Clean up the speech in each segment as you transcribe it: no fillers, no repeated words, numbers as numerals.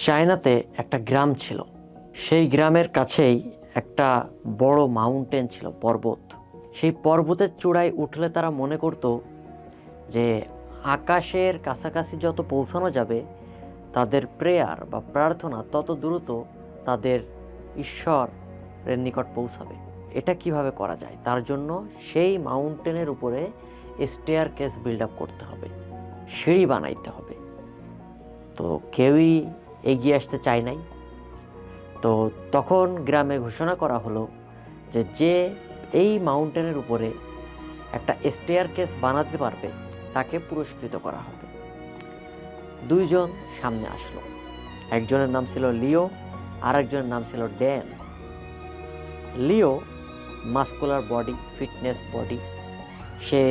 চায়নাতে একটা গ্রাম ছিল। সেই গ্রামের কাছেই একটা বড় মাউন্টেন ছিল, পর্বত। সেই পর্বতের চূড়ায় উঠলে তারা মনে করত যে আকাশের কাছাকাছি যত পৌঁছানো যাবে তাদের প্রেয়ার বা প্রার্থনা তত দ্রুত তাদের ঈশ্বরের নিকট পৌঁছাবে। এটা কিভাবে করা যায়? তার জন্য সেই মাউন্টেনের উপরে স্টেয়ার কেস বিল্ড আপ করতে হবে, সিঁড়ি বানাইতে হবে। তো কেউই এগিয়ে আসতে চায় নাই। তো তখন গ্রামে ঘোষণা করা হলো যে যে এই মাউন্টেনের উপরে একটা স্টেয়ার কেস বানাতে পারবে তাকে পুরস্কৃত করা হবে। দুইজন সামনে আসলো। একজনের নাম ছিল লিও, আর একজনের নাম ছিল ড্যান। লিও মাস্কুলার বডি, ফিটনেস বডি, সে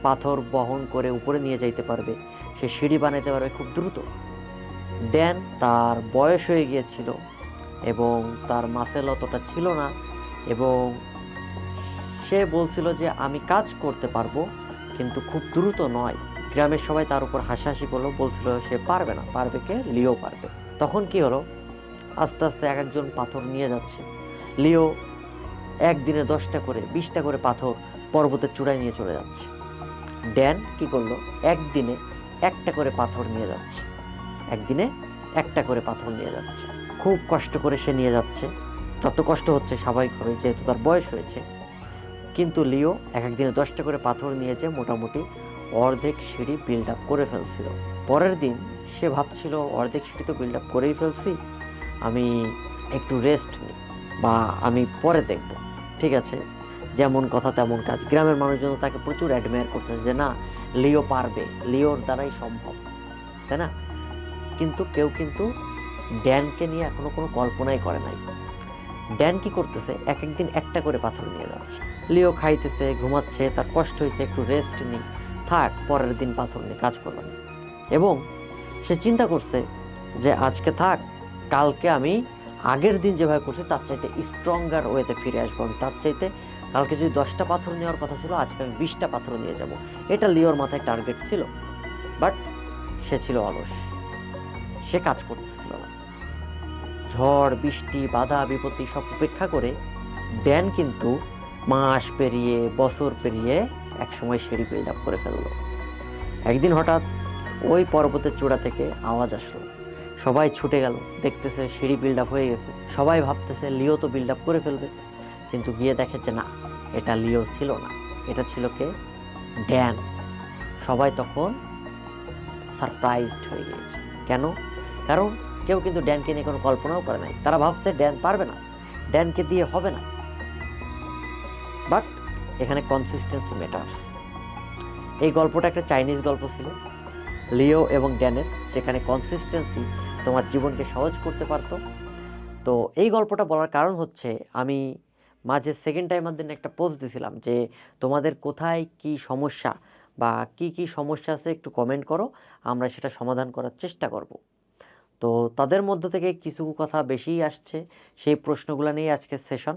পাথর বহন করে উপরে নিয়ে যাইতে পারবে, সে সিঁড়ি বানাইতে পারবে খুব দ্রুত। ড্যান, তার বয়স হয়ে গিয়েছিল এবং তার মাসেল অতটা ছিল না, এবং সে বলছিল যে আমি কাজ করতে পারবো কিন্তু খুব দ্রুত নয়। গ্রামের সবাই তার উপর হাসাহাসি করলো, বলছিল সে পারবে না। পারবে কে? লিও পারবে। তখন কি হলো, আস্তে আস্তে এক একজন পাথর নিয়ে যাচ্ছে। লিও একদিনে 10টা করে 20টা করে পাথর পর্বতের চূড়ায় নিয়ে চলে যাচ্ছে। ড্যান কি করলো, একদিনে একটা করে পাথর নিয়ে যাচ্ছে। একদিনে একটা করে পাথর নিয়ে যাচ্ছে। খুব কষ্ট করে সে নিয়ে যাচ্ছে। তত কষ্ট হচ্ছে স্বাভাবিকভাবে, যেহেতু তার বয়স হয়েছে। কিন্তু লিও এক একদিনে 10টা করে পাথর নিয়েছে, মোটামুটি অর্ধেক সিঁড়ি বিল্ড আপ করে ফেলছিল। পরের দিন সে ভাবছিল অর্ধেক সিঁড়ি তো বিল্ড আপ করেই ফেলছি, আমি একটু রেস্ট নিই বা আমি পরে দেখব। ঠিক আছে, যেমন কথা তেমন কাজ। গ্রামের মানুষজন তাকে প্রচুর অ্যাডমায়ার করতেছে যে না, লিও পারবে, লিওর দ্বারাই সম্ভব, তাই না? কিন্তু কেউ কিন্তু ড্যানকে নিয়ে এখনো কোনো কল্পনাই করে নাই। ড্যান কি করতেছে, এক একদিন একটা করে পাথর নিয়ে যাচ্ছে। লিও খাইতেছে, ঘুমাচ্ছে, তার কষ্ট হয়েছে, একটু রেস্ট নিই, থাক, পরের দিন পাথর নিয়ে কাজ করলাম। এবং সে চিন্তা করছে যে আজকে থাক, কালকে আমি আগের দিন যেভাবে করছি তার চাইতে স্ট্রঙ্গার ওয়েতে ফিরে আসবো। আমি তার চাইতে, কালকে যদি 10টা পাথর নেওয়ার কথা ছিল, আজকে আমি 20টা পাথর নিয়ে যাব। এটা লিওর মাথায় টার্গেট ছিল। বাট সে ছিল অলস, সে কাজ করতেছিল না। ঝড় বৃষ্টি বাধা বিপত্তি সব উপেক্ষা করে ড্যান কিন্তু মাস পেরিয়ে বছর পেরিয়ে একসময় সিঁড়ি বিল্ড আপ করে ফেললো। একদিন হঠাৎ ওই পর্বতের চূড়া থেকে আওয়াজ আসলো। সবাই ছুটে গেল, দেখতেছে সিঁড়ি বিল্ড আপ হয়ে গেছে। সবাই ভাবতেছে লিও তো বিল্ড আপ করে ফেলবে, কিন্তু গিয়ে দেখেছে না, এটা লিও ছিল না, এটা ছিল কে? ড্যান। সবাই তখন সারপ্রাইজড হয়ে গিয়েছে। কেন? কারণ কেউ কিন্তু ড্যানকে নিয়ে কোনো কল্পনাও করে নাই। তারা ভাবছে ড্যান পারবে না, ড্যানকে দিয়ে হবে না। বাট এখানে কনসিস্টেন্সি ম্যাটার্স। এই গল্পটা একটা চাইনিজ গল্প ছিল, লিও এবং ড্যানের, যেখানে কনসিস্টেন্সি তোমার জীবনকে সহজ করতে পারতো। তো এই গল্পটা বলার কারণ হচ্ছে, আমি মাঝে সেকেন্ড টাইমার দিন একটা পোস্ট দিয়েছিলাম যে তোমাদের কোথায় কি সমস্যা বা কি সমস্যা আছে একটু কমেন্ট করো, আমরা সেটা সমাধান করার চেষ্টা করব। তো তাদের মধ্য থেকে কিছু কথা বেশিই আসছে, সেই প্রশ্নগুলো নিয়ে আজকের সেশন।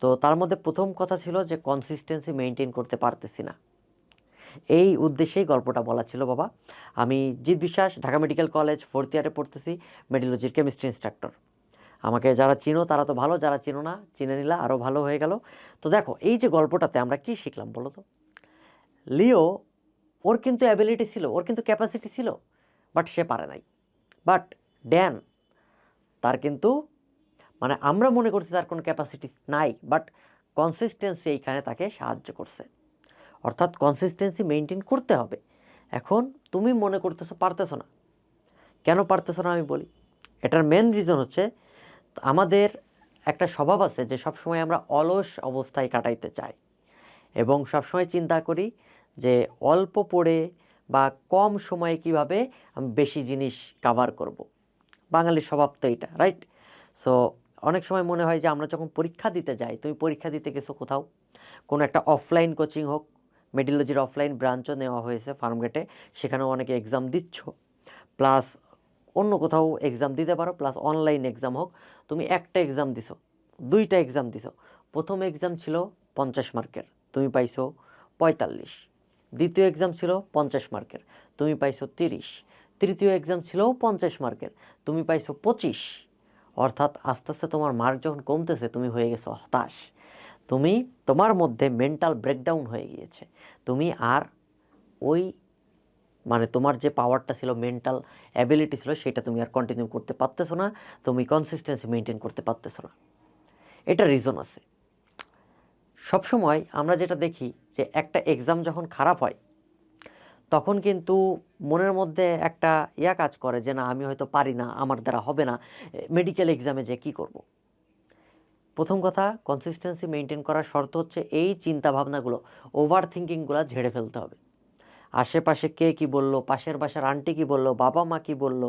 তো তার মধ্যে প্রথম কথা ছিল যে কনসিস্টেন্সি মেনটেন করতে পারতেছি না। এই উদ্দেশ্যেই গল্পটা বলা ছিল বাবা। আমি জিৎ বিশ্বাস, ঢাকা মেডিকেল কলেজ 4th ইয়ারে পড়তেছি, মেডিওলজির কেমিস্ট্রি ইনস্ট্রাক্টর। আমাকে যারা চিনো তারা তো ভালো, যারা চিনো না চিনে নিলা আরও ভালো হয়ে গেল। তো দেখো, এই যে গল্পটাতে আমরা কি শিখলাম বলো তো? লিও, ওর কিন্তু অ্যাবিলিটি ছিল, ওর কিন্তু ক্যাপাসিটি ছিল, বাট সে পারে নাই। বাট ড্যান, তার কিন্তু, মানে আমরা মনে করছি তার কোনো ক্যাপাসিটি নাই, বাট কনসিস্টেন্সি এইখানে তাকে সাহায্য করছে। অর্থাৎ কনসিস্টেন্সি মেনটেন করতে হবে। এখন তুমি মনে করতেছো পারতেছো না, কেন পারতেছো না আমি বলি। এটার মেন রিজন হচ্ছে, আমাদের একটা স্বভাব আছে যে সবসময় আমরা অলস অবস্থায় কাটাইতে চাই এবং সবসময় চিন্তা করি যে অল্প পড়ে বা কম সময়ে কিভাবে আমি বেশি জিনিস কাভার করব। বাঙালির স্বভাব তো এটা, রাইট? সো অনেক সময় মনে হয় যে আমরা যখন পরীক্ষা দিতে যাই, তুমি পরীক্ষা দিতে গেছো কোথাও, কোনো একটা অফলাইন কোচিং হোক, মেডিওলজির অফলাইন ব্রাঞ্চও নেওয়া হয়েছে ফার্মগেটে, সেখানেও অনেকে এক্সাম দিচ্ছ, প্লাস অন্য কোথাও এক্সাম দিতে পারো, প্লাস অনলাইন এক্সাম হোক। তুমি একটা এক্সাম দিছো, 2টা এক্সাম দিছো। প্রথম এক্সাম ছিল 50 মার্কের, তুমি পাইছো 45। দ্বিতীয় এক্সাম ছিল 50 মার্কের, তুমি পাইছো 30। তৃতীয় এক্সাম ছিল 50 মার্কের, তুমি পাইছো 25। অর্থাৎ আস্তে আস্তে তোমার মার্ক যখন কমতেছে তুমি হয়ে গেছো হতাশ, তুমি তোমার মধ্যে মেন্টাল ব্রেকডাউন হয়ে গিয়েছে, তুমি আর ওই মানে তোমার যে পাওয়ারটা ছিল, মেন্টাল অ্যাবিলিটি ছিল, সেটা তুমি আর কন্টিনিউ করতে পারতেছো না, তুমি কনসিস্টেন্সি মেনটেন করতে পারতেছো না। এটা রিজন আছে। সবসময় আমরা যেটা দেখি যে একটা এক্সাম যখন খারাপ হয় তখন কিন্তু মনের মধ্যে একটা কাজ করে যে না আমি হয়তো পারি না, আমার দ্বারা হবে না, মেডিকেল এক্সামে যে কী করব। প্রথম কথা, কনসিস্টেন্সি মেনটেন করার শর্ত হচ্ছে এই চিন্তাভাবনাগুলো, ওভার থিঙ্কিংগুলো ঝেড়ে ফেলতে হবে। আশেপাশে কে কী বলল, পাশের বাসার আন্টি কী বলল, বাবা মা কী বলল,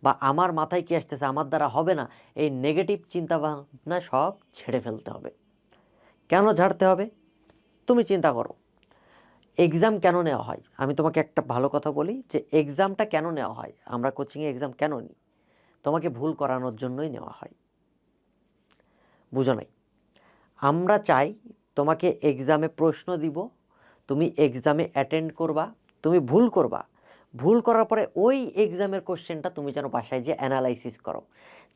বা আমার মাথায় কী আসতেছে, আমার দ্বারা হবে না, এই নেগেটিভ চিন্তাভাবনা সব ঝেড়ে ফেলতে হবে। কেন ঝাড়তে হবে? তুমি চিন্তা করো, এক্সাম কেন নেওয়া হয়? আমি তোমাকে একটা ভালো কথা বলি যে এক্সামটা কেন নেওয়া হয়, আমরা কোচিংয়ে এক্সাম কেন নিই? তোমাকে ভুল করানোর জন্যই নেওয়া হয়। বুঝো নাই? আমরা চাই তোমাকে এক্সামে প্রশ্ন দিব, তুমি এক্সামে অ্যাটেন্ড করবা, তুমি ভুল করবা, ভুল করার পরে ওই এক্সামের কোশ্চেনটা তুমি যেন বাসায় যে অ্যানালাইসিস করো,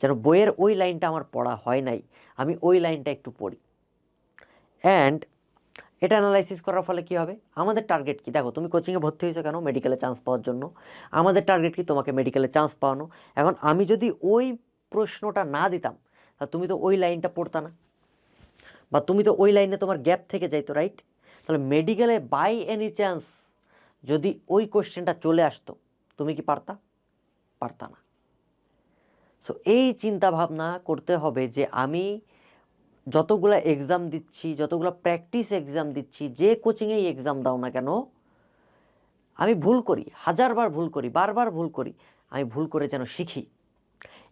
যেন বইয়ের ওই লাইনটা আমার পড়া হয় নাই, আমি ওই লাইনটা একটু পড়ি। অ্যান্ড এটা অ্যানালাইসিস করার ফলে কী হবে? আমাদের টার্গেট কী? দেখো, তুমি কোচিংয়ে ভর্তি হয়েছো কেন? মেডিকেলে চান্স পাওয়ার জন্য। আমাদের টার্গেট কি? তোমাকে মেডিকেলে চান্স পাওয়ানো। এখন আমি যদি ওই প্রশ্নটা না দিতাম তা তুমি তো ওই লাইনটা পড়তা না, বা তুমি তো ওই লাইনে তোমার গ্যাপ থেকে যাইতো, রাইট? তাহলে মেডিকেলে বাই এনি চান্স যদি ওই কোশ্চেনটা চলে আসতো, তুমি কি পারতা? পারতা না। সো এই চিন্তা ভাবনা করতে হবে যে আমি যতগুলা এক্সাম দিচ্ছি, যতগুলো প্র্যাকটিস এক্সাম দিচ্ছি, যে কোচিংয়েই এক্সাম দাও না কেন, আমি ভুল করি, হাজারবার ভুল করি, বারবার ভুল করি, আমি ভুল করে যেন শিখি,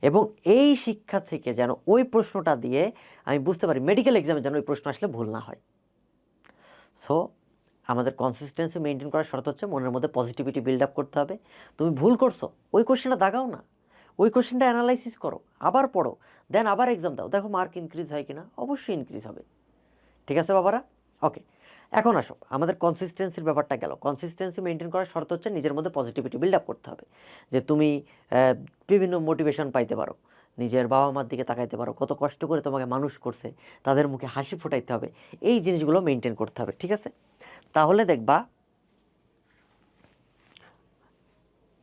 এবং এই শিক্ষা থেকে যেন ওই প্রশ্নটা দিয়ে আমি বুঝতে পারি মেডিকেল এক্সামে যেন ওই প্রশ্ন আসলে ভুল না হয়। সো আমাদের কনসিস্টেন্সি মেনটেন করার শর্ত হচ্ছে মনের মধ্যে পজিটিভিটি বিল্ড আপ করতে হবে। তুমি ভুল করছো, ওই কোশ্চেনটা দাগাও না, ওই কোশ্চেনটা অ্যানালাইসিস করো, আবার পড়ো, দেন আবার এক্সাম দাও, দেখো মার্ক ইনক্রিজ হয় কিনা। অবশ্যই ইনক্রিজ হবে। ঠিক আছে বাবারা? ওকে, এখন আসো, আমাদের কনসিস্টেন্সির ব্যাপারটা গেল। কনসিস্টেন্সি মেনটেন করার শর্ত হচ্ছে নিজের মধ্যে পজিটিভিটি বিল্ড আপ করতে হবে, যে তুমি বিভিন্ন মোটিভেশন পাইতে পারো, নিজের বাবা মার দিকে তাকাইতে পারো, কত কষ্ট করে তোমাকে মানুষ করছে, তাদের মুখে হাসি ফোটাইতে হবে, এই জিনিসগুলো মেনটেন করতে হবে। ঠিক আছে? তাহলে দেখবা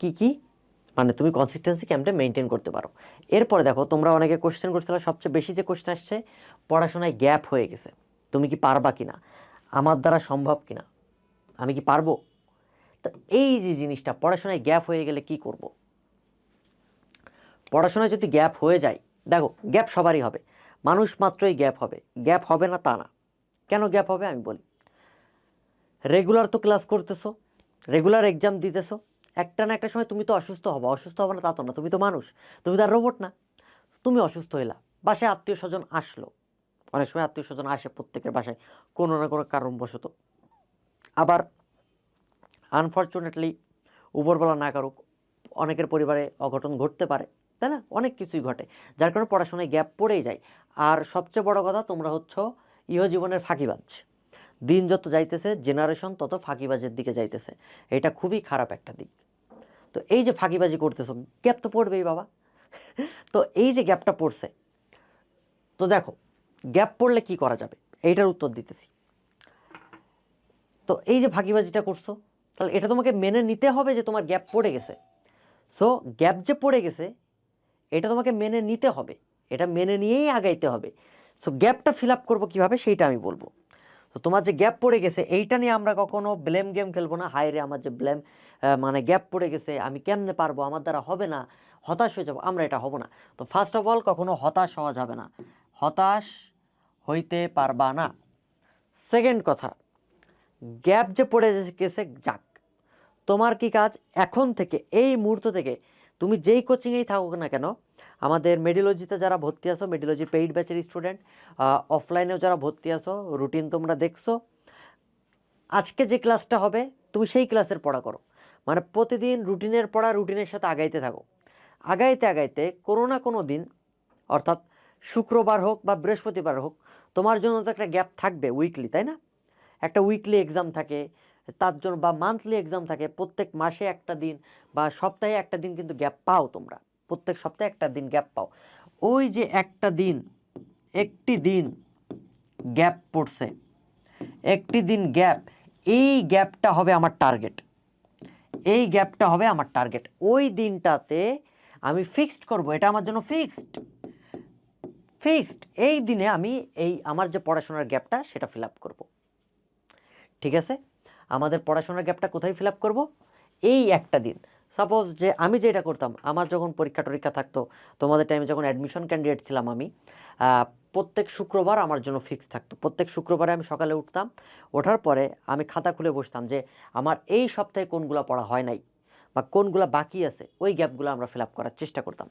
কি কি মানে তুমি কনসিস্টেন্সি কেমনে মেনটেন করতে পারো। এরপরে দেখো, তোমরা অনেকে কোশ্চেন করছিলে, সবচেয়ে বেশি যে কোশ্চেন আসছে, পড়াশোনায় গ্যাপ হয়ে গেছে, তুমি কি পারবা কিনা, আমার দ্বারা সম্ভব কিনা, আমি কি পারবো। তো এই যে জিনিসটা, পড়াশোনায় গ্যাপ হয়ে গেলে কি করব? পড়াশোনায় যদি গ্যাপ হয়ে যায়, দেখো গ্যাপ সবারই হবে, মানুষ মাত্রই গ্যাপ হবে, গ্যাপ হবে না তা না। কেন গ্যাপ হবে আমি বলি। রেগুলার তো ক্লাস করতেছো, রেগুলার এক্সাম দিতেছো, একটা না একটা সময় তুমি তো অসুস্থ হবা, অসুস্থ হবে না তা তো না, তুমি তো মানুষ, তুমি তো আর রোবট না। তুমি অসুস্থ হইলা, বাসায় আত্মীয় স্বজন আসলো, অনেক সময় আত্মীয় স্বজন আসে প্রত্যেকের বাসায় কোনো না কোনো কারণবশত, আবার আনফর্চুনেটলি উপরবেলা না কারুক অনেকের পরিবারে অঘটন ঘটতে পারে, তাই না? অনেক কিছুই ঘটে, যার কারণে পড়াশোনায় গ্যাপ পড়েই যায়। আর সবচেয়ে বড় কথা, তোমরা হচ্ছ ইহজীবনের ফাঁকিবাজ। দিন যত যাইতেছে, জেনারেশন তত ফাঁকিবাজের দিকে যাইতেছে, এটা খুবই খারাপ একটা দিক। তো এই যে ফাঁকিবাজি করতেছো, গ্যাপ তো পড়বেই বাবা। তো এই যে গ্যাপটা পড়ছে, তো দেখো গ্যাপ পড়লে কি করা যাবে, এইটার উত্তর দিতেছি। তো এই যে ফাঁকিবাজিটা করছো, তাহলে এটা তোমাকে মেনে নিতে হবে যে তোমার গ্যাপ পড়ে গেছে। সো গ্যাপ যে পড়ে গেছে এটা তোমাকে মেনে নিতে হবে, এটা মেনে নিয়েই আগাইতে হবে। সো গ্যাপটা ফিল আপ করবো কীভাবে সেইটা আমি বলবো। তো তোমার যে গ্যাপ পড়ে গেছে এইটা নিয়ে আমরা কখনো ব্লেম গেম খেলবো না, হায় রে আমার যে ব্লেম মানে গ্যাপ পড়ে গেছে, আমি কেমনে পারবো, আমার দ্বারা হবে না, হতাশ হয়ে যাবো, আমরা এটা হব না। তো ফার্স্ট অফ অল, কখনো হতাশ হওয়া যাবে না, হতাশ হইতে পারবা না। সেকেন্ড কথা, গ্যাপ যে পড়ে গেছে যাক, তোমার কি কাজ এখন থেকে, এই মুহূর্ত থেকে, তুমি যেই কোচিংয়েই থাকুক না কেন, আমাদের মেডিওলজিতে যারা ভর্তি আছো, মেডিওলজি পেইড ব্যাচের স্টুডেন্ট, অফলাইনেও যারা ভর্তি আছো, রুটিন তোমরা দেখছো, আজকে যে ক্লাসটা হবে তুমি সেই ক্লাসের পড়া করো। মানে প্রতিদিন রুটিনের পড়া রুটিনের সাথে আগাইতে থাকো, আগাইতে আগাইতে কোনো না কোনো দিন, অর্থাৎ শুক্রবার হোক বা বৃহস্পতিবার হোক, তোমার জন্য তো একটা গ্যাপ থাকবে উইকলি, তাই না? একটা উইকলি এক্সাম থাকে, তার জন্য, বা মান্থলি এক্সাম থাকে, প্রত্যেক মাসে একটা দিন বা সপ্তাহে একটা দিন কিন্তু গ্যাপ পাও তোমরা, প্রত্যেক সপ্তাহে একটা দিন গ্যাপ পাও। ওই যে একটা দিন, একটি দিন গ্যাপ পড়ছে, একটি দিন গ্যাপ, এই গ্যাপটা হবে আমার টার্গেট, এই গ্যাপটা হবে আমার টার্গেট। ওই দিনটাতে আমি ফিক্সড করব, এটা আমার জন্য ফিক্সড। এই দিনে আমি এই আমার যে পড়াশোনার গ্যাপটা সেটা ফিল আপ করবো। ঠিক আছে, আমাদের পড়াশোনার গ্যাপটা কোথায় ফিল আপ করবো? এই একটা দিন। সাপোজ যে আমি যেটা করতাম, আমার যখন পরীক্ষা থাকতো, তোমাদের টাইমে যখন অ্যাডমিশন ক্যান্ডিডেট ছিলাম আমি, প্রত্যেক শুক্রবার আমার জন্য ফিক্স থাকতো। প্রত্যেক শুক্রবারে আমি সকালে উঠতাম, ওঠার পরে আমি খাতা খুলে বসতাম যে আমার এই সপ্তাহে কোনগুলো পড়া হয় নাই বা কোনগুলো বাকি আছে, ওই গ্যাপগুলো আমরা ফিল আপ করার চেষ্টা করতাম।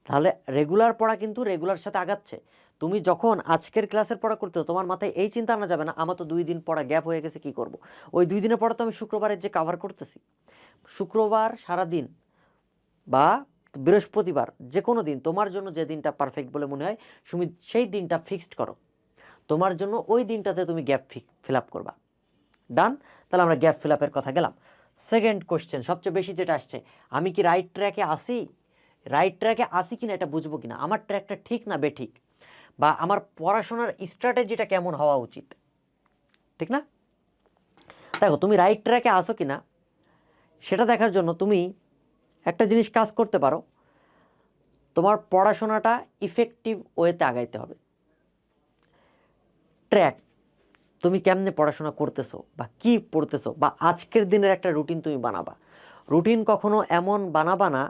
তাহলে রেগুলার পড়া কিন্তু রেগুলার সাথে আগাচ্ছে। তুমি যখন আজকের ক্লাসের পড়া করতে তোমার মাথায় এই চিন্তা আনা যাবে না আমার তো 2 দিন পড়া গ্যাপ হয়ে গেছে, কি করব। ওই 2 দিনের পড়া তো আমি শুক্রবারের যে কাভার করতেছি। শুক্রবার সারা দিন বা বৃহস্পতিবার, যে কোনো দিন তোমার জন্য যে দিনটা পারফেক্ট বলে মনে হয় তুমি সেই দিনটা ফিক্সড করো। তোমার জন্য ওই দিনটাতে তুমি গ্যাপ ফিল আপ করবা। ডান? তাহলে আমরা গ্যাপ ফিল আপের কথা গেলাম। সেকেন্ড কোশ্চেন, সবচেয়ে বেশি যেটা আসছে, আমি কি রাইট ট্র্যাকে আসি? রাইট ট্র্যাকে আসি কিনা এটা বুঝবো কিনা, আমার ট্র্যাকটা ঠিক না বেঠিক, বা আমার পড়াশোনার স্ট্র্যাটেজিটা কেমন হওয়া উচিত, ঠিক না? দেখো, তুমি রাইট ট্র্যাকে আসো কিনা সেটা দেখার জন্য তুমি একটা জিনিস কাজ করতে পারো, তোমার পড়াশোনাটা ইফেক্টিভ ওয়েতে আগাইতে হবে। ট্র্যাক, তুমি কেমনে পড়াশোনা করতেছো বা কি পড়তেছো, বা আজকের দিনের একটা রুটিন তুমি বানাবা। রুটিন কখনো এমন বানাবা না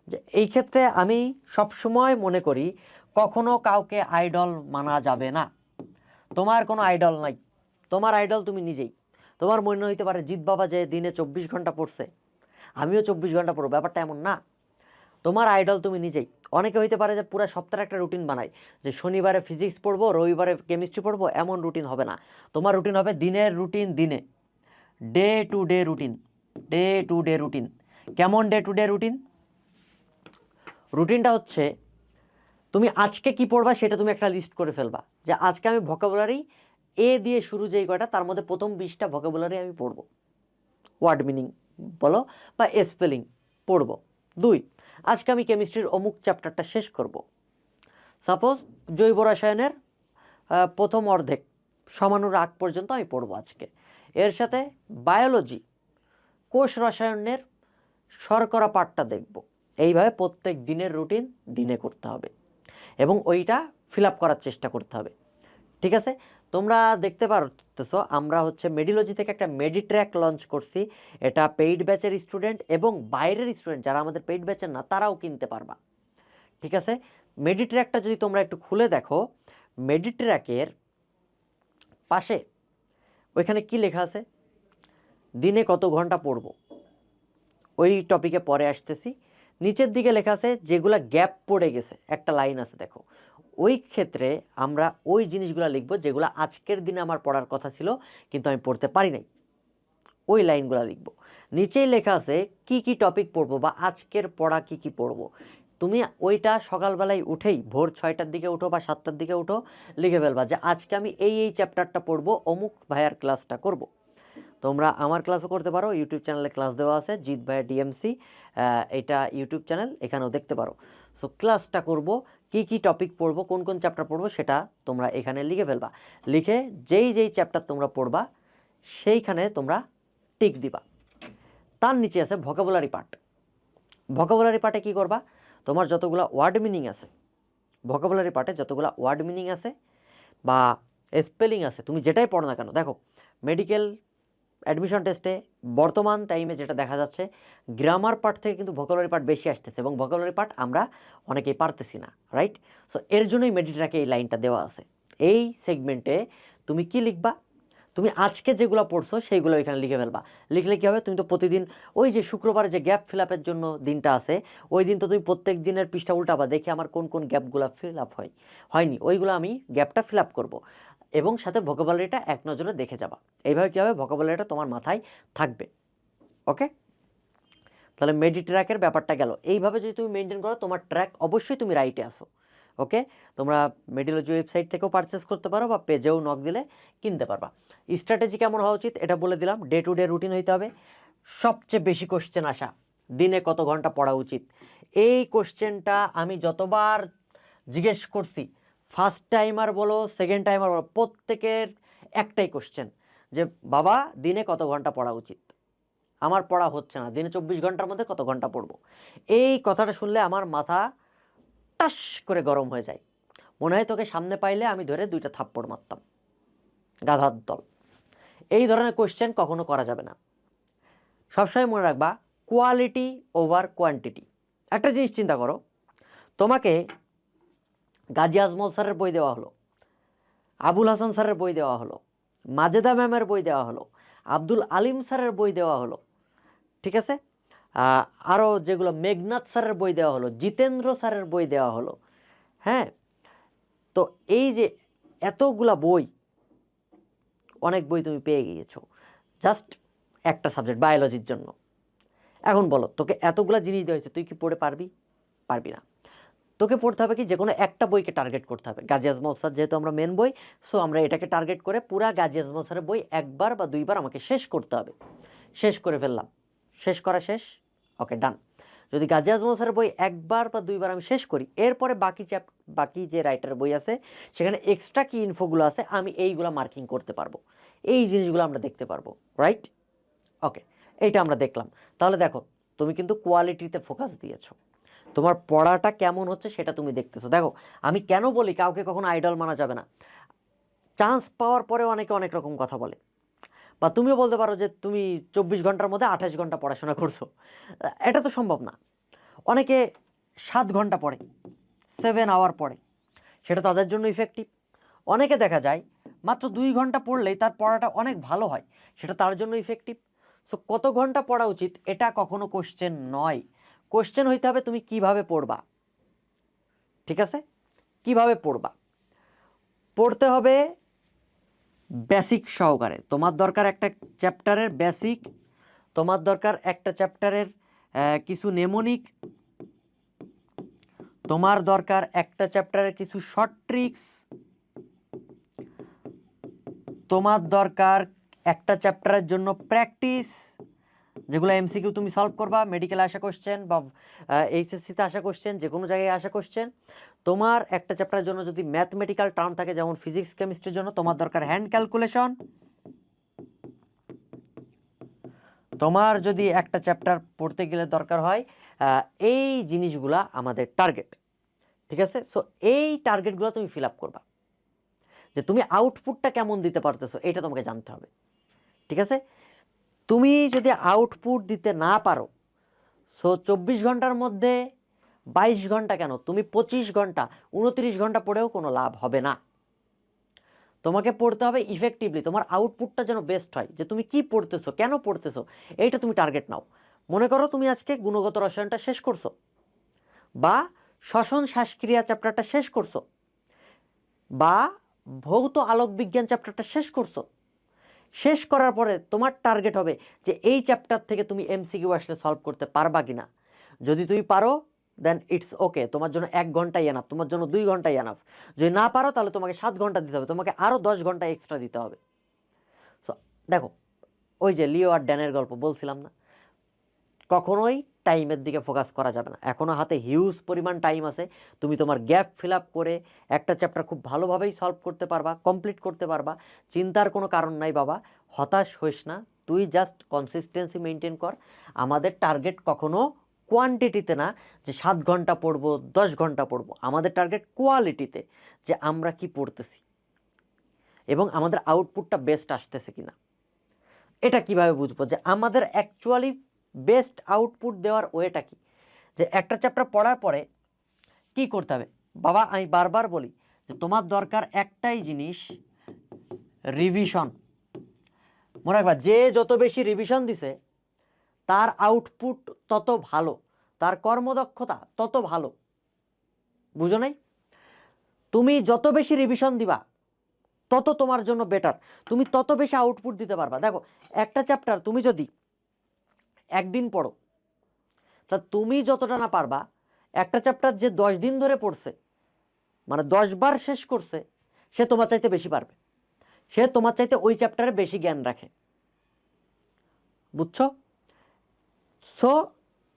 যে, এই ক্ষেত্রে আমি সবসময় মনে করি কখনো কাউকে আইডল মানা যাবে না। তোমার কোনো আইডল নাই, তোমার আইডল তুমি নিজেই। তোমার মনে হইতে পারে জিৎ বাবা যে দিনে 24 ঘন্টা পড়ছে, আমিও 24 ঘন্টা পড়বো, ব্যাপারটা এমন না। তোমার আইডল তুমি নিজেই। অনেকে হইতে পারে যে পুরো সপ্তাহের একটা রুটিন বানাই, যে শনিবারে ফিজিক্স পড়বো, রবিবারে কেমিস্ট্রি পড়বো, এমন রুটিন হবে না। তোমার রুটিন হবে দিনের রুটিন দিনে, day to day routine, day to day routine. কেমন ডে টু ডে রুটিন? রুটিনটা হচ্ছে তুমি আজকে কি পড়বা সেটা তুমি একটা লিস্ট করে ফেলবা, যে আজকে আমি ভোকাবুলারি এ দিয়ে শুরু যেই কয়টা, তার মধ্যে প্রথম 20টা ভোকাবুলারি আমি পড়বো, ওয়ার্ড মিনিং বলো বা স্পেলিং পড়বো। 2, আজকে আমি কেমিস্ট্রির অমুক চ্যাপ্টারটা শেষ করব। সাপোজ জৈব রসায়নের প্রথম অর্ধেক সমানুর আগ পর্যন্ত আমি পড়বো আজকে। এর সাথে বায়োলজি, কোষ রসায়নের শর্করা পাঠটা দেখব। এইভাবে প্রত্যেক দিনের রুটিন দিনে করতে হবে এবং ওইটা ফিল আপ করার চেষ্টা করতে হবে। ঠিক আছে, তোমরা দেখতে পারতেছো আমরা হচ্ছে মেডিলজি থেকে একটা মেডিট্র্যাক লঞ্চ করছি। এটা পেইড ব্যাচের স্টুডেন্ট এবং বাইরের স্টুডেন্ট যারা আমাদের পেইড ব্যাচের না তারাও কিনতে পারবা। ঠিক আছে, মেডিট্র্যাকটা যদি তোমরা একটু খুলে দেখো, মেডিট্র্যাকের পাশে ওইখানে কি লেখা আছে, দিনে কত ঘন্টা পড়ব, ওই টপিকে পরে আসতেছি। নিচের দিকে লেখা আছে যেগুলো গ্যাপ পড়ে গেছে, একটা লাইন আছে দেখো, ওই ক্ষেত্রে আমরা ওই জিনিসগুলো লিখব যেগুলো আজকের দিনে আমার পড়ার কথা ছিল কিন্তু আমি পড়তে পারি নাই, ওই লাইনগুলো লিখব। নিচেই লেখা আছে কি কি টপিক পড়বো বা আজকের পড়া কি কি পড়বো। তুমি ওইটা সকালবেলায় উঠেই ভোর 6টার দিকে উঠো বা 7টার দিকে উঠো, লিখে ফেলবা যে আজকে আমি এই চ্যাপ্টারটা পড়বো, অমুক ভাইয়ার ক্লাসটা করব। তোমরা আমার ক্লাসও করতে পারো, ইউটিউব চ্যানেলে ক্লাস দেওয়া আছে জিৎ ভাইয়া ডিএমসি, এটা ইউটিউব চ্যানেল, এখানেও দেখতে পারো। সো ক্লাসটা করব, কি কি টপিক পড়বো, কোন কোন চ্যাপ্টার পড়বো সেটা তোমরা এখানে লিখে ফেলবা। লিখে যেই চ্যাপ্টার তোমরা পড়বা সেইখানে তোমরা টিক দিবা। তার নিচে আছে ভোকাবুলারি পার্ট। ভোকাবুলারি পার্টে কী করবা, তোমার যতগুলো ওয়ার্ড মিনিং আছে, ভোকাবুলারি পার্টে যতগুলো ওয়ার্ড মিনিং আছে বা স্পেলিং আছে, তুমি যেটাই পড়ো না কেন, দেখো মেডিকেল অ্যাডমিশন টেস্টে বর্তমান টাইমে যেটা দেখা যাচ্ছে, গ্রামার পার্ট থেকে কিন্তু ভোকাবুলারি পার্ট বেশি আসতেছে এবং ভোকাবুলারি পার্ট আমরা অনেকেই পারতেছি না, রাইট? সো এর জন্যই মেডিট্র্যাকে এই লাইনটা দেওয়া আছে। এই সেগমেন্টে তুমি কি লিখবা, তুমি আজকে যেগুলো পড়ছো সেইগুলো এখানে লিখে ফেলবা। লিখলে কী হবে, তুমি তো প্রতিদিন ওই যে শুক্রবারে যে গ্যাপ ফিল আপের জন্য দিনটা আছে, ওই দিন তো তুমি প্রত্যেক দিনের পৃষ্ঠা উল্টাবা, দেখি আমার কোন কোন গ্যাপগুলো ফিল আপ হয়নি, ওইগুলো আমি গ্যাপটা ফিল আপ করবো এবং সাথে ভোকাবুলারিটা এক নজরে দেখে যাবা। এইভাবে কী হবে, ভোকাবুলারিটা তোমার মাথায় থাকবে। ওকে, তাহলে মেডি ট্র্যাকের ব্যাপারটা গেল। এইভাবে যদি তুমি মেনটেন করো তোমার ট্র্যাক অবশ্যই তুমি রাইটে আসো। ওকে, তোমরা মেডিলজি ওয়েবসাইট থেকেও পারচেস করতে পারো বা পেজেও নক দিলে কিনতে পারবা। স্ট্র্যাটেজি কেমন হওয়া উচিত এটা বলে দিলাম। ডে টু ডে রুটিন হইতে হবে। সবচেয়ে বেশি কোশ্চেন আসা, দিনে কত ঘন্টা পড়া উচিত, এই কোশ্চেনটা আমি যতবার জিজ্ঞেস করছি, ফার্স্ট টাইমার বলো সেকেন্ড টাইমার বলো, প্রত্যেকের একটাই কোশ্চেন যে বাবা দিনে কত ঘন্টা পড়া উচিত, আমার পড়া হচ্ছে না, দিনে 24 ঘন্টার মধ্যে কত ঘন্টা পড়বো। এই কথাটা শুনলে আমার মাথা টাস করে গরম হয়ে যায়, মনে হয় তোকে সামনে পাইলে আমি ধরে 2টা থাপ্পড় মারতাম, গাধার দল। এই ধরনের কোশ্চেন কখনো করা যাবে না। সবসময় মনে রাখবা কোয়ালিটি ওভার কোয়ান্টিটি। একটা জিনিস চিন্তা করো, তোমাকে গাজী আজমল স্যারের বই দেওয়া হলো, আবুল হাসান স্যারের বই দেওয়া হলো, মাজেদা ম্যামের বই দেওয়া হলো, আব্দুল আলিম স্যারের বই দেওয়া হলো, ঠিক আছে, আরও যেগুলো মেঘনাথ স্যারের বই দেওয়া হলো, জিতেন্দ্র স্যারের বই দেওয়া হলো, হ্যাঁ। তো এই যে এতগুলা বই, অনেক বই তুমি পেয়ে গিয়েছো জাস্ট একটা সাবজেক্ট বায়োলজির জন্য। এখন বলো তোকে এতগুলা জিনিস দেওয়া হয়েছে, তুই কি পড়ে পারবি? পারবি না। তোকে পড়তে হবে কি, যে কোনো একটা বইকে টার্গেট করতে হবে। গাজী আজমল স্যার যেহেতু আমরা মেন বই, সো আমরা এটাকে টার্গেট করে পুরা গাজী আজমল স্যারের বই একবার বা 2বার আমাকে শেষ করতে হবে। শেষ করে ফেললাম, শেষ করা শেষ, ওকে ডান। যদি গাজী আজমল স্যারের বই একবার বা 2বার আমি শেষ করি, এরপরে বাকি যে রাইটারের বই আছে সেখানে এক্সট্রা কি ইনফোগুলো আছে আমি এইগুলো মার্কিং করতে পারবো, এই জিনিসগুলো আমরা দেখতে পারবো, রাইট? ওকে, এইটা আমরা দেখলাম। তাহলে দেখো তুমি কিন্তু কোয়ালিটিতে ফোকাস দিয়েছো, তোমার পড়াটা কেমন হচ্ছে সেটা তুমি দেখতেছো। দেখো আমি কেন বলি কাউকে কখনো আইডল মানা যাবে না। চান্স পাওয়ার পরে অনেকে অনেক রকম কথা বলে, বা তুমিও বলতে পারো যে তুমি 24 ঘন্টার মধ্যে 28 ঘন্টা পড়াশোনা করছো, এটা তো সম্ভব না। অনেকে 7 ঘন্টা পড়ে, 7 আওয়ার পড়ে, সেটা তাদের জন্য ইফেক্টিভ। অনেকে দেখা যায় মাত্র 2 ঘন্টা পড়লেই তার পড়াটা অনেক ভালো হয়, সেটা তার জন্য ইফেক্টিভ। সো কত ঘন্টা পড়া উচিত এটা কখনো কোশ্চেন নয়, কোশ্চেন হইতে হবে তুমি কিভাবে পড়বা, ঠিক আছে? কিভাবে পড়বা, পড়তে হবে বেসিক সহকারে। তোমার দরকার একটা চ্যাপ্টারের বেসিক, তোমার দরকার একটা চ্যাপ্টারের কিছু নেমোনিক, তোমার দরকার একটা চ্যাপ্টারের কিছু শর্ট ট্রিক্স, তোমার দরকার একটা চ্যাপ্টারের জন্য প্র্যাকটিস, যেগুলো এমসিকিউ তুমি সলভ করবা, মেডিকেলে আসা কোশ্চেন বা এইচএসসিতে আসা কোশ্চেন, যে কোনো জায়গায় আসা কোশ্চেন। তোমার একটা চ্যাপ্টারের জন্য যদি ম্যাথমেটিক্যাল টার্ম থাকে, যেমন ফিজিক্স কেমিস্ট্রির জন্য তোমার দরকার হ্যান্ড ক্যালকুলেশন। তোমার যদি একটা চ্যাপ্টার পড়তে গেলে দরকার হয় এই জিনিসগুলা আমাদের টার্গেট, ঠিক আছে? সো এই টার্গেটগুলো তুমি ফিল আপ করবা, যে তুমি আউটপুটটা কেমন দিতে পারতেছো এটা তোমাকে জানতে হবে, ঠিক আছে? তুমি যদি আউটপুট দিতে না পারো, সো 24 ঘন্টার মধ্যে 22 ঘন্টা কেন, তুমি 25 ঘন্টা 29 ঘন্টা পড়েও কোনো লাভ হবে না। তোমাকে পড়তে হবে ইফেক্টিভলি, তোমার আউটপুটটা যেন বেস্ট হয়, যে তুমি কি পড়তেছো, কেন পড়তেছো, এইটা তুমি টার্গেট নাও। মনে করো তুমি আজকে গুণগত রসায়নটা শেষ করছো, বা শ্বসন শ্বাসক্রিয়া চ্যাপ্টারটা শেষ করছো, বা ভৌত আলোক বিজ্ঞান চ্যাপ্টারটা শেষ করছো। শেষ করার পরে তোমার টার্গেট হবে যে এই চ্যাপ্টার থেকে তুমি এমসিকিউ আসলে সলভ করতে পারবা কিনা। যদি তুমি পারো দেন ইটস ওকে, তোমার জন্য 1 ঘন্টাই এনাফ, তোমার জন্য 2 ঘন্টাই এনাফ। যদি না পারো তাহলে তোমাকে 7 ঘন্টা দিতে হবে, তোমাকে আরও 10 ঘন্টা এক্সট্রা দিতে হবে। সো দেখো, ওই যে লিও আর ড্যানের গল্প বলছিলাম না, কখনোই টাইমের দিকে ফোকাস করা যাবে না। এখনও হাতে হিউজ পরিমাণ টাইম আছে, তুমি তোমার গ্যাপ ফিল আপ করে একটা চ্যাপ্টার খুব ভালোভাবেই সলভ করতে পারবা, কমপ্লিট করতে পারবা। চিন্তার কোনো কারণ নাই বাবা, হতাশ হইস না, তুই জাস্ট কনসিস্টেন্সি মেনটেন কর। আমাদের টার্গেট কখনো কোয়ান্টিটিতে না যে 7 ঘন্টা পড়বো 10 ঘন্টা পড়বো, আমাদের টার্গেট কোয়ালিটিতে, যে আমরা কি পড়তেছি এবং আমাদের আউটপুটটা বেস্ট আসতেছে কিনা। এটা কিভাবে বুঝবো যে আমাদের অ্যাকচুয়ালি বেস্ট আউটপুট দেওয়ার ওয়েটা কি? যে একটা চ্যাপ্টার পড়ার পরে কি করতে হবে বাবা, আমি বারবার বলি যে তোমার দরকার একটাই জিনিস, রিভিশন। মনে রাখবা, যে যত বেশি রিভিশন দিছে তার আউটপুট তত ভালো, তার কর্মদক্ষতা তত ভালো। বুঝো নাই? তুমি যত বেশি রিভিশন দিবা তত তোমার জন্য বেটার, তুমি তত বেশি আউটপুট দিতে পারবা। দেখো একটা চ্যাপ্টার তুমি যদি একদিন পড়ো, তা তুমি যতটা না পারবা একটা চ্যাপ্টার যে 10 দিন ধরে পড়ছে মানে 10 বার শেষ করছে, সে তোমার চাইতে বেশি পারবে, সে তোমার চাইতে ওই চ্যাপ্টারে বেশি জ্ঞান রাখে। বুঝছো? সো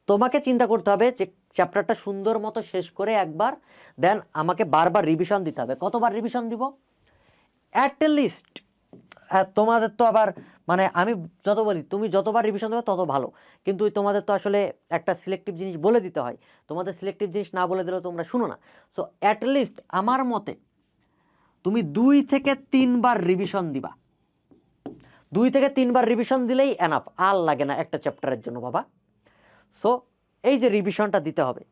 তোমাকে চিন্তা করতে হবে যে চ্যাপ্টারটা সুন্দর মতো শেষ করে একবার, দেন আমাকে বারবার রিভিশন দিতে হবে। কতবার রিভিশন দিব? অ্যাট লিস্ট, তোমাদের তো আবার মানে আমি যত বলি তুমি যতবার রিভিশন দেবে তত ভালো, কিন্তু তোমাদের তো আসলে একটা সিলেক্টিভ জিনিস বলে দিতে হয়, তোমাদের সিলেক্টিভ জিনিস না বলে দিলেও তোমরা শুনো না। সো অ্যাট লিস্ট আমার মতে তুমি 2 থেকে 3 বার রিভিশন দিবা। 2 থেকে 3 বার রিভিশন দিলেই এনাফ, আর লাগে না একটা চ্যাপ্টারের জন্য বাবা। সো এই যে রিভিশনটা দিতে হবে,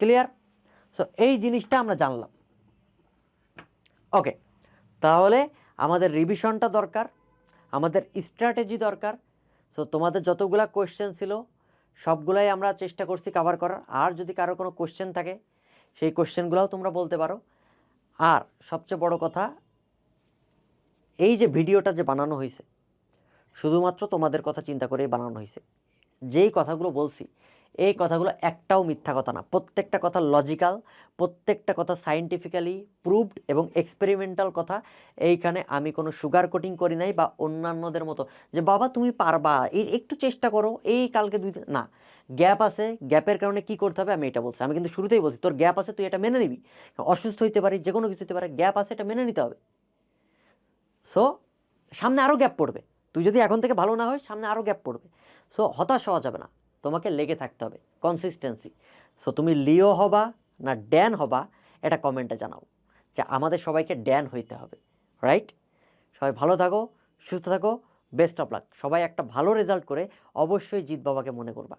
ক্লিয়ার? সো এই জিনিসটা আমরা জানলাম। ওকে, তাহলে আমাদের রিভিশনটা দরকার, আমাদের স্ট্র্যাটেজি দরকার। সো তোমাদের যতগুলা কোয়েশ্চেন ছিল সবগুলাই আমরা চেষ্টা করছি কভার করার। আর যদি কারো কোনো কোয়েশ্চেন থাকে সেই কোয়েশ্চেনগুলোও তোমরা বলতে পারো। আর সবচেয়ে বড় কথা, এই যে ভিডিওটা যে বানানো হয়েছে শুধুমাত্র তোমাদের কথা চিন্তা করেই বানানো হয়েছে। যেই কথাগুলো বলছি এই কথাগুলো একটাও মিথ্যা কথা না, প্রত্যেকটা কথা লজিক্যাল, প্রত্যেকটা কথা সায়েন্টিফিক্যালি প্রুভড এবং এক্সপেরিমেন্টাল কথা। এইখানে আমি কোনো সুগার কোটিং করি নাই বা অন্যান্যদের মতো যে বাবা তুমি পারবা, এই একটু চেষ্টা করো, এই কালকে 2 দিন না। গ্যাপ আছে, গ্যাপের কারণে কি করতে হবে আমি এটা বলছি। আমি কিন্তু শুরুতেই বলছি তোর গ্যাপ আছে, তুই এটা মেনে নিবি। অসুস্থ হইতে পারি, যে কোনো কিছু হতে পারে, গ্যাপ আছে, এটা মেনে নিতে হবে। সো সামনে আরও গ্যাপ পড়বে, তুই যদি এখন থেকে ভালো না হয় সামনে আরও গ্যাপ পড়বে। সো হতাশ হওয়া যাবে না, তোমাকে লেগে থাকতে হবে, কনসিস্টেন্সি। সো তুমি লিও হবা না ড্যান হবা, এটা কমেন্টে জানাও যে আমাদের সবাইকে ড্যান হইতে হবে, রাইট? সবাই ভালো থাকো, সুস্থ থাকো, বেস্ট অফ লাক। সবাই একটা ভালো রেজাল্ট করে অবশ্যই জিৎ বাবাকে মনে করবা।